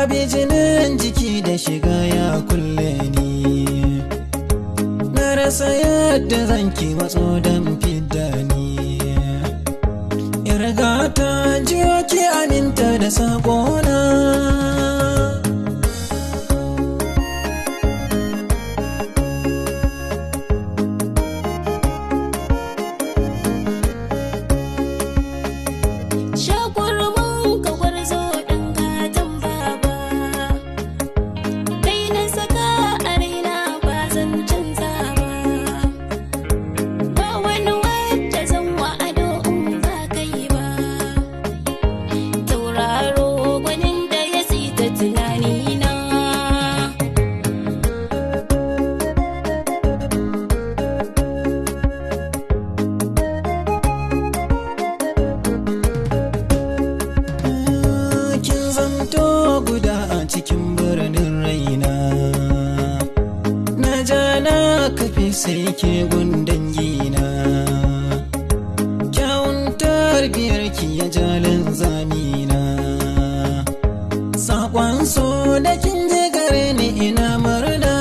bi jinin jiki da shiga ya kulle ni, na rasa yadda zan ki matso don fidda ni. Yarga ta jiyo ki aminta da saƙona. Guda a cikin birnin raina, na ja na kafe sai ke gundan gina. Kyawun tarbiyar ki ya jalin zamina, saƙon so da kin je gare ni ina murna.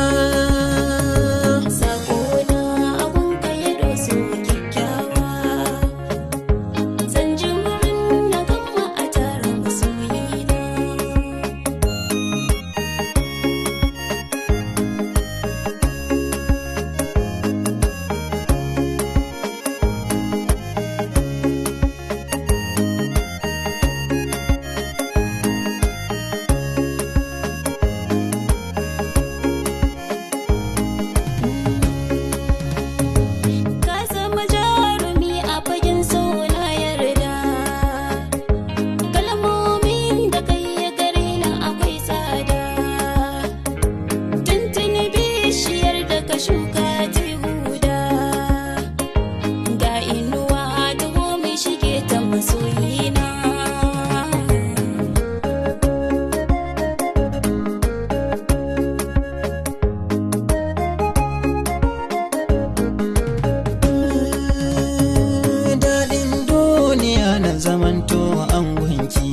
Zamanto angonki,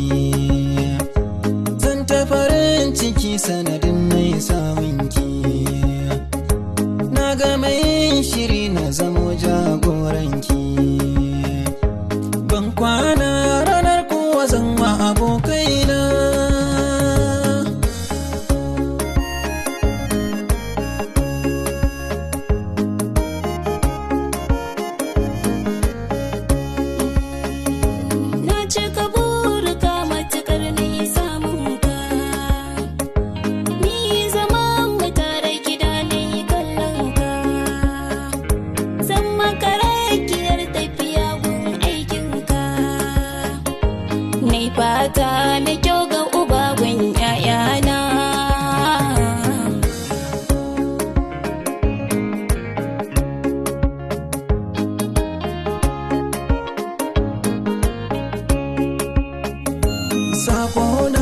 zan ta farin ciki sanadin mai samunki. Na ga mai shiri na zamo jagoranki, ban kwana ranar kowa zan wa abokaina. Fata mai kyau ga uba gun ƴaƴana. Saƙona